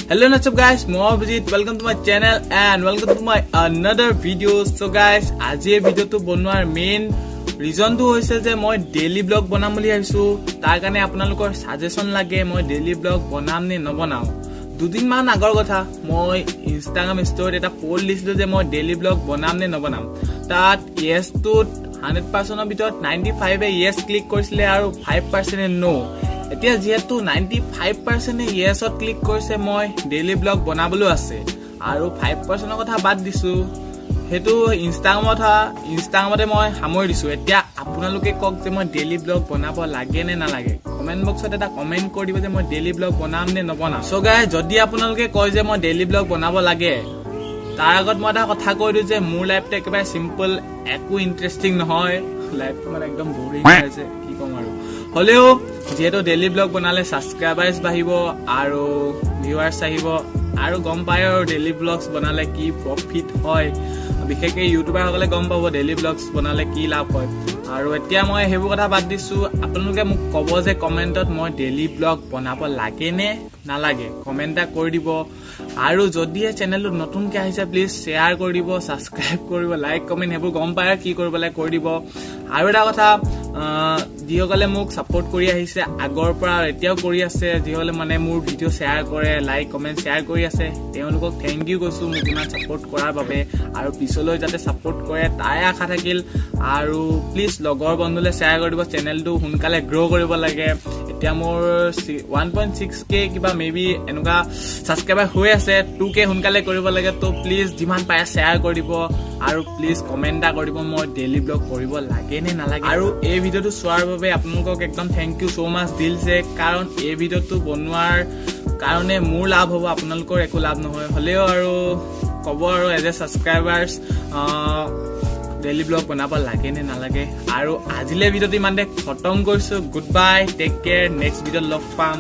Hello what's up guys, মই Abhijit, welcome to my channel and welcome to my another video. So guys, আজি এই ভিডিওটো বনোৱাৰ main ৰিজনটো হৈছে যে মই ডেইলি ব্লগ বনাম বুলি ভাবিছো। তাৰ কাৰণে আপোনালোকৰ সাজেশন লাগে মই ডেইলি ব্লগ বনাম নে নবনাও। দুদিন মান আগৰ কথা মই ইনষ্টাগ্ৰাম ষ্টৰীত এটা পোল দিছিলো যে মই ডেইলি ব্লগ বনাম নে নবনাম। তাত ইয়েস টু 100% ভিতৰত 95 এ ইয়েস ক্লিক কৰিছিলে আৰু 5% এ নো। এতিয়া যেহেতু 95% ইয়েছত ক্লিক কৰিছে মই ডেইলি ব্লগ বনাবলৈ আছে আৰু 5% কথা বাদ দিছো হেতু ইনষ্টাগ্ৰামতে মই সামৰি দিছো। এতিয়া আপোনালোকে কক যে মই ডেইলি ব্লগ বনাব লাগে নে নালাগে, কমেন্ট বক্সত এটা কমেন্ট কৰি দিব যে মই ডেইলি ব্লগ বনাম নে নবনাম। সো গাইস, যদি আপোনালোকে কয় যে মই ডেইলি ব্লগ বনাব লাগে, তাৰ আগত মই এটা কথা কৈ দিও যে মোৰ লাইফটো একেবাৰে সিম্পল, একো ইন্টাৰেষ্টিং নহয়। লাইফটো মানে একদম বোৰিং হৈছে, কি কম আৰু। হলেও যেহেতু ডেইলি ব্লগ বনালে সাবস্ক্ৰাইবাৰ্স বাঢ়িব আৰু ভিউয়াৰ্স আহিব আৰু গম পায় আৰু ডেইলি ব্লগস বনালে কি প্ৰফিট হয়, বিশেষকৈ ইউটিউবাৰ সকলে গম পাব ডেইলি ব্লগস বনালে কি লাভ হয়। আৰু এতিয়া মই হেবোৰ কথা বাদ দিছো। আপোনালোকে মোক কব যে কমেন্টত মই ডেইলি ব্লগ বনাব লাগে নে নালাগে, কমেন্টটা কৰি দিব। আৰু যদি এই চেনেলটো নতুনকৈ আহিছে প্লিজ শ্বেয়াৰ কৰি দিব, সাবস্ক্ৰাইব কৰিব, লাইক কমেন্ট হেবোৰ গম পায় কি কৰিব লাগে কৰি দিব। আৰু এটা কথা, যিসকলে মোক সাপোৰ্ট কৰি আহিছে আগৰ পৰা এতিয়াও কৰি আছে, যিসকলে মানে মোৰ ভিডিও শ্বেয়াৰ কৰে, লাইক কমেন্ট শ্বেয়াৰ কৰি আছে, তেওঁলোকক থ্যাংক ইউ কৈছো মোক ইমান সাপোৰ্ট কৰাৰ বাবে। আৰু পিছলৈ যাতে সাপোৰ্ট কৰে তাই আশা থাকিল। আৰু প্লিজ লগৰ বন্ধুলে শ্বেয়াৰ কৰি দিব, চেনেলটো সোনকালে গ্ৰো কৰিব লাগে। এতিয়া মোৰ 1.6k কিবা মেবি এনেকুৱা সাবস্ক্ৰাইবাৰ হৈ আছে, 2k সোনকালে কৰিব লাগে। তো প্লিজ যিমান পাৰে শ্বেয়াৰ কৰি দিব আৰু প্লিজ কমেন্ট এটা কৰি দিব মই ডেইলি ব্লগ কৰিব লাগে নে নালাগে। আৰু এই ভিডিওটো চোৱাৰ বাবে আপোনালোকক একদম থ্যাংক ইউ সো মাচ দিলছে, কাৰণ এই ভিডিওটো বনোৱাৰ কাৰণে মোৰ লাভ হ'ব, আপোনালোকৰ একো লাভ নহয়। হলেও আৰু কব আৰু এজ এ সাবস্ক্ৰাইবাৰ্স ডেইলি ব্লগ বনাব লাগে নে নালাগে। আৰু আজিলে ভিডিওটো ইমানতে খতম কৰিছো। Goodbye, take care, next ভিডিওত লগ পাম।